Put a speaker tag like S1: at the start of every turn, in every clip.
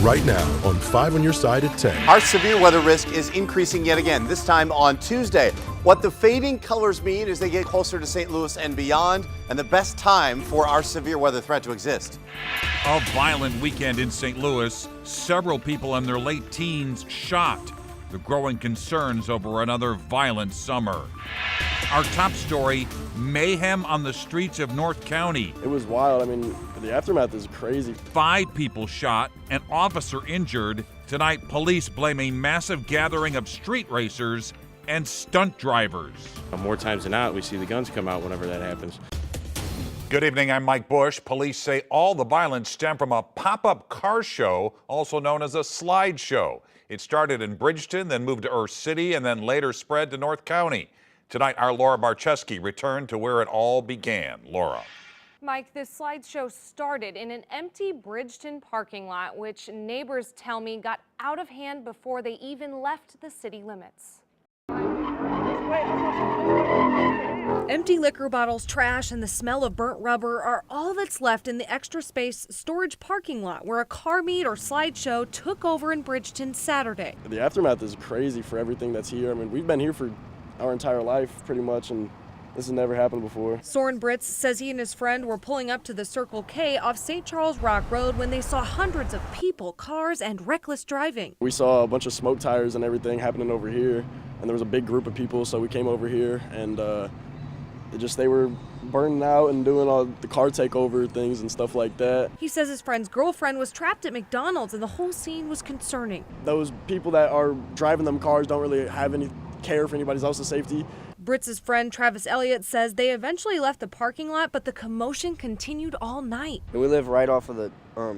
S1: right now on 5 on Your Side at 10.
S2: Our severe weather risk is increasing yet again, this time on Tuesday. What the fading colors mean as they get closer to St. Louis and beyond, and the best time for our severe weather threat to exist.
S3: A violent weekend in St. Louis. Several people in their late teens shot. The growing concerns over another violent summer. Our top story, mayhem on the streets of North County.
S4: It was wild. I mean, the aftermath is crazy.
S3: 5 people shot, an officer injured. Tonight, police blame a massive gathering of street racers and stunt drivers.
S5: More times than not, we see the guns come out whenever that happens.
S3: Good evening, I'm Mike Bush. Police say all the violence stemmed from a pop-up car show, also known as a slide show. It started in Bridgeton, then moved to Earth City, and then later spread to North County. Tonight, our Laura Barcheski returned to where it all began. Laura.
S6: Mike, this slideshow started in an empty Bridgeton parking lot, which neighbors tell me got out of hand before they even left the city limits. Empty liquor bottles, trash, and the smell of burnt rubber are all that's left in the extra space storage parking lot where a car meet or slideshow took over in Bridgeton Saturday.
S4: The aftermath is crazy for everything that's here. I mean, we've been here for our entire life pretty much, and this has never happened before. Soren
S6: Britz says he and his friend were pulling up to the Circle K off St. Charles Rock Road when they saw hundreds of people, cars, and reckless driving.
S4: We saw a bunch of smoke tires and everything happening over here, and there was a big group of people, so we came over here, and they were burning out and doing all the car takeover things and stuff like that.
S6: He says his friend's girlfriend was trapped at McDonald's, and the whole scene was concerning.
S4: Those people that are driving them cars don't really have any care for anybody else's safety.
S6: Britz's friend Travis Elliott says they eventually left the parking lot, but the commotion continued all night.
S7: We live right off of the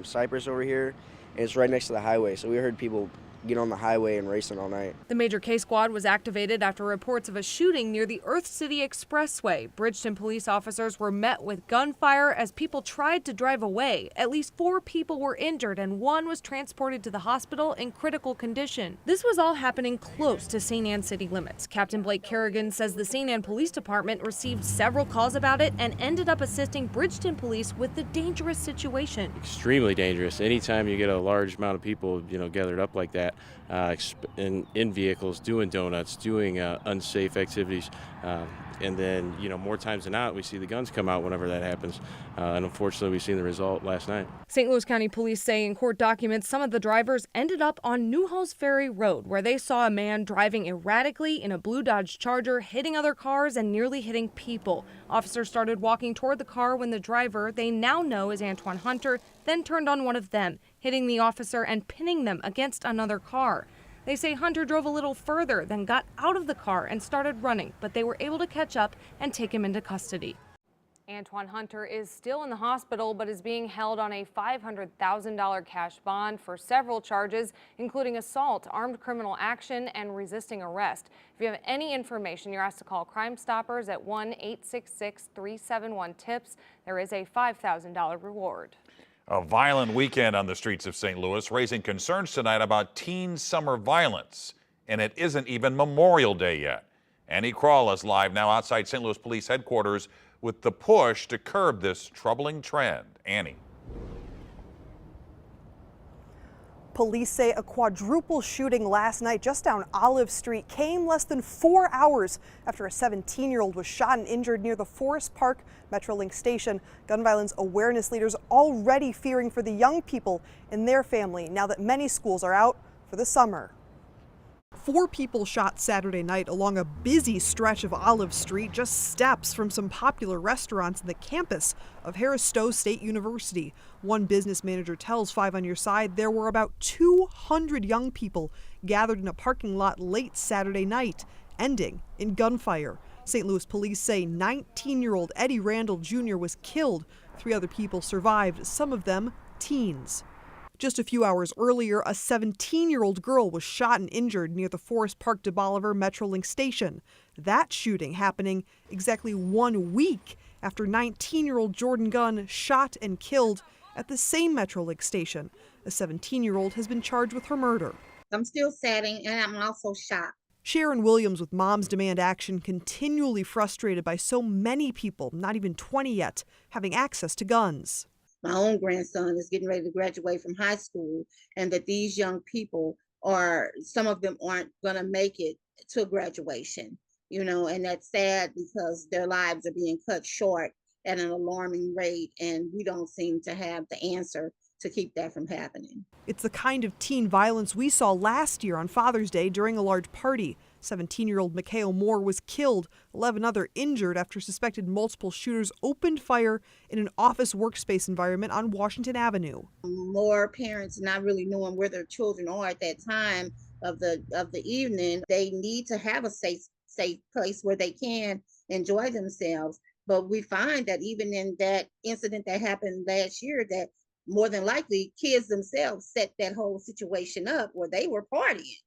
S7: Cypress over here, and it's right next to the highway, so we heard people get on the highway and racing all night.
S6: The Major K Squad was activated after reports of a shooting near the Earth City Expressway. Bridgeton police officers were met with gunfire as people tried to drive away. At least 4 people were injured and 1 was transported to the hospital in critical condition. This was all happening close to St. Anne city limits. Captain Blake Kerrigan says the St. Anne Police Department received several calls about it and ended up assisting Bridgeton police with the dangerous situation.
S5: Extremely dangerous. Anytime you get a large amount of people, gathered up like that, in vehicles, doing donuts, doing unsafe activities, and then more times than not, we see the guns come out whenever that happens. And unfortunately, we've seen the result last night.
S6: St. Louis County Police say in court documents some of the drivers ended up on Newhalls Ferry Road, where they saw a man driving erratically in a blue Dodge Charger, hitting other cars and nearly hitting people. Officers started walking toward the car when the driver, they now know is Antoine Hunter, then turned on one of them, hitting the officer and pinning them against another car. They say Hunter drove a little further, then got out of the car and started running, but they were able to catch up and take him into custody. Antoine Hunter is still in the hospital, but is being held on a $500,000 cash bond for several charges, including assault, armed criminal action, and resisting arrest. If you have any information, you're asked to call Crime Stoppers at 1-866-371-TIPS. There is a $5,000 reward.
S3: A violent weekend on the streets of St. Louis, raising concerns tonight about teen summer violence. And it isn't even Memorial Day yet. Annie Krall is live now outside St. Louis Police Headquarters with the push to curb this troubling trend. Annie.
S8: Police say a quadruple shooting last night just down Olive Street came less than 4 hours after a 17-year-old was shot and injured near the Forest Park Metrolink station. Gun violence awareness leaders already fearing for the young people in their family now that many schools are out for the summer. 4 people shot Saturday night along a busy stretch of Olive Street, just steps from some popular restaurants in the campus of Harris Stowe State University. One business manager tells 5 on Your Side there were about 200 young people gathered in a parking lot late Saturday night, ending in gunfire. St. Louis police say 19-year-old Eddie Randall Jr. was killed. 3 other people survived, some of them teens. Just a few hours earlier, a 17-year-old girl was shot and injured near the Forest Park de Bolivar Metrolink station. That shooting happening exactly 1 week after 19-year-old Jordan Gunn shot and killed at the same Metrolink station. A 17-year-old has been charged with her murder.
S9: I'm still saddened and I'm also shocked.
S8: Sharon Williams with Moms Demand Action continually frustrated by so many people, not even 20 yet, having access to guns.
S9: my own grandson is getting ready to graduate from high school, and that these young people some of them aren't going to make it to graduation, and that's sad because their lives are being cut short at an alarming rate, and we don't seem to have the answer to keep that from happening.
S8: It's the kind of teen violence we saw last year on Father's Day during a large party. 17-year-old Mikhail Moore was killed, 11 other injured after suspected multiple shooters opened fire in an office workspace environment on Washington Avenue.
S9: More parents not really knowing where their children are at that time of the evening. They need to have a safe place where they can enjoy themselves. But we find that even in that incident that happened last year, that more than likely kids themselves set that whole situation up where they were partying.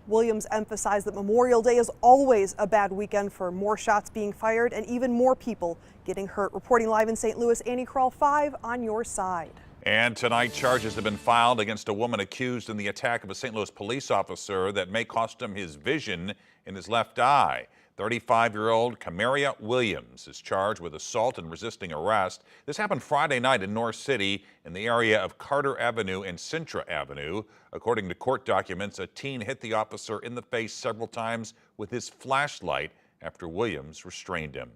S8: Williams emphasized that Memorial Day is always a bad weekend for more shots being fired and even more people getting hurt. Reporting live in St. Louis, Annie Kroll, 5 on your side.
S3: And tonight, charges have been filed against a woman accused in the attack of a St. Louis police officer that may cost him his vision in his left eye. 35-year-old Camaria Williams is charged with assault and resisting arrest. This happened Friday night in North City in the area of Carter Avenue and Sintra Avenue. According to court documents, a teen hit the officer in the face several times with his flashlight after Williams restrained him.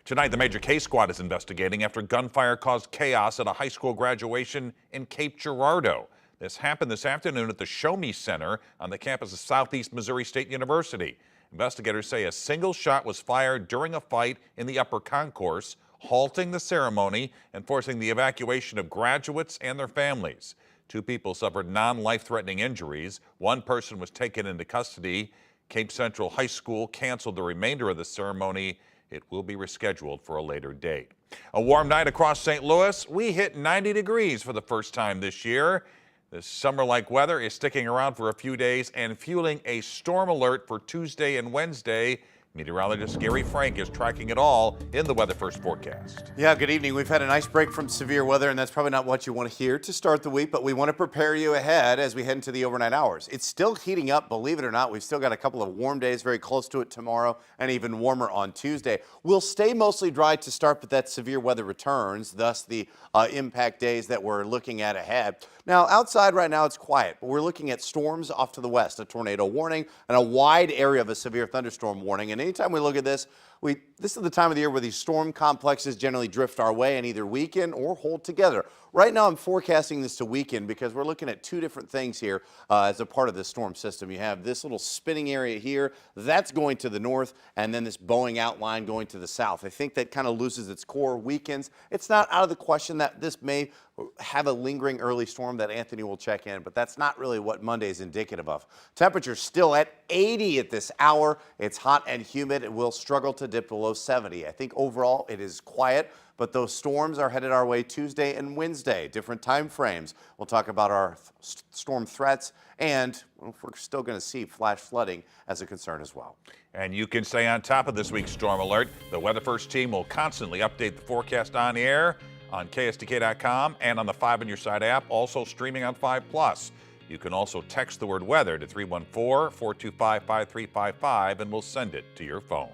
S3: Tonight, the Major K Squad is investigating after gunfire caused chaos at a high school graduation in Cape Girardeau. This happened this afternoon at the Show Me Center on the campus of Southeast Missouri State University. Investigators say a single shot was fired during a fight in the upper concourse, halting the ceremony and forcing the evacuation of graduates and their families. 2 people suffered non-life-threatening injuries. 1 person was taken into custody. Cape Central High School canceled the remainder of the ceremony. It will be rescheduled for a later date. A warm night across St. Louis. We hit 90 degrees for the first time this year. This summer-like weather is sticking around for a few days and fueling a storm alert for Tuesday and Wednesday. Meteorologist Gary Frank is tracking it all in the Weather First forecast.
S2: Yeah, good evening. We've had a nice break from severe weather, and that's probably not what you want to hear to start the week, but we want to prepare you ahead as we head into the overnight hours. It's still heating up, believe it or not. We've still got a couple of warm days very close to it tomorrow and even warmer on Tuesday. We'll stay mostly dry to start, but that severe weather returns, thus the impact days that we're looking at ahead. Now, outside right now, it's quiet, but we're looking at storms off to the west, a tornado warning, and a wide area of a severe thunderstorm warning. And anytime we look at this, this is the time of the year where these storm complexes generally drift our way and either weaken or hold together. Right now, I'm forecasting this to weaken because we're looking at 2 different things here as a part of this storm system. You have this little spinning area here, that's going to the north, and then this bowing outline going to the south. I think that kind of loses its core, weakens. It's not out of the question that this may have a lingering early storm that Anthony will check in, but that's not really what Monday is indicative of. Temperatures still at 80 at this hour. It's hot and humid. It will struggle to dip below 70. I think overall it is quiet, but those storms are headed our way Tuesday and Wednesday, different time frames. We'll talk about our storm threats, and we're still going to see flash flooding as a concern as well.
S3: And you can stay on top of this week's storm alert. The Weather First team will constantly update the forecast on air on KSDK.com and on the 5 on Your Side app, also streaming on 5+. You can also text the word weather to 314-425-5355 and we'll send it to your phone.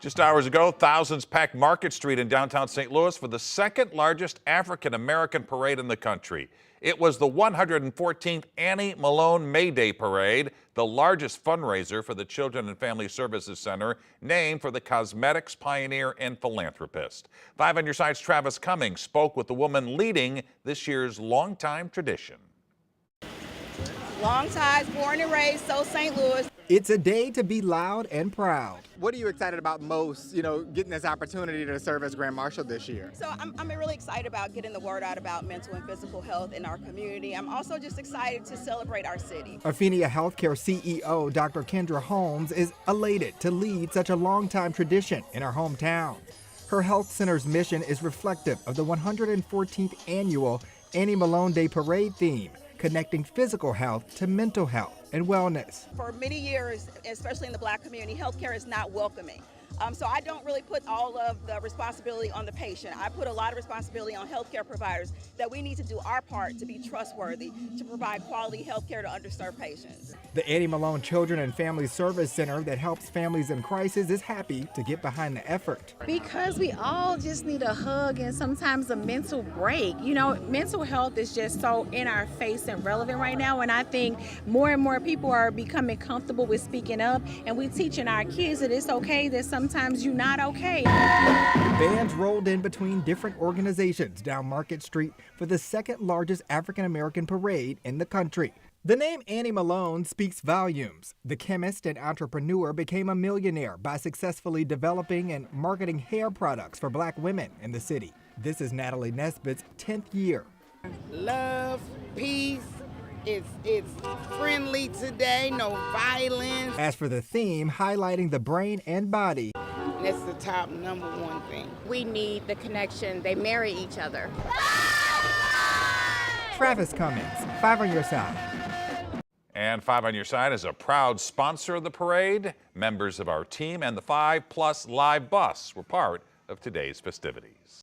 S3: Just hours ago, thousands packed Market Street in downtown St. Louis for the 2nd largest African American parade in the country. It was the 114th Annie Malone May Day Parade, the largest fundraiser for the Children and Family Services Center, named for the cosmetics pioneer and philanthropist. 5 on Your Side's Travis Cummings spoke with the woman leading this year's longtime tradition.
S10: Long ties, born and raised, so St. Louis.
S11: It's a day to be loud and proud.
S12: What are you excited about most, getting this opportunity to serve as Grand Marshal this year?
S10: So I'm really excited about getting the word out about mental and physical health in our community. I'm also just excited to celebrate our city.
S11: Affinia Healthcare CEO Dr. Kendra Holmes is elated to lead such a long-time tradition in our hometown. Her health center's mission is reflective of the 114th annual Annie Malone Day Parade theme, connecting physical health to mental health and wellness.
S10: For many years, especially in the Black community, healthcare is not welcoming. So I don't really put all of the responsibility on the patient. I put a lot of responsibility on healthcare providers that we need to do our part to be trustworthy, to provide quality healthcare to underserved patients.
S11: The Annie Malone Children and Family Service Center that helps families in crisis is happy to get behind the effort.
S13: Because we all just need a hug and sometimes a mental break. You know, mental health is just so in our face and relevant right now, and I think more and more people are becoming comfortable with speaking up, and we're teaching our kids that it's okay, that sometimes you're not okay.
S11: Bands rolled in between different organizations down Market Street for the second largest African American parade in the country. The name Annie Malone speaks volumes. The chemist and entrepreneur became a millionaire by successfully developing and marketing hair products for black women in the city. This is Natalie Nesbitt's 10th year.
S14: Love, peace, it's friendly today, no violence.
S11: As for the theme, highlighting the brain and body,
S14: That's the top #1 thing.
S13: We need the connection. They marry each other.
S11: Travis Cummings, 5 on Your Side.
S3: And 5 on Your Side is a proud sponsor of the parade. Members of our team and the 5 Plus Live Bus were part of today's festivities.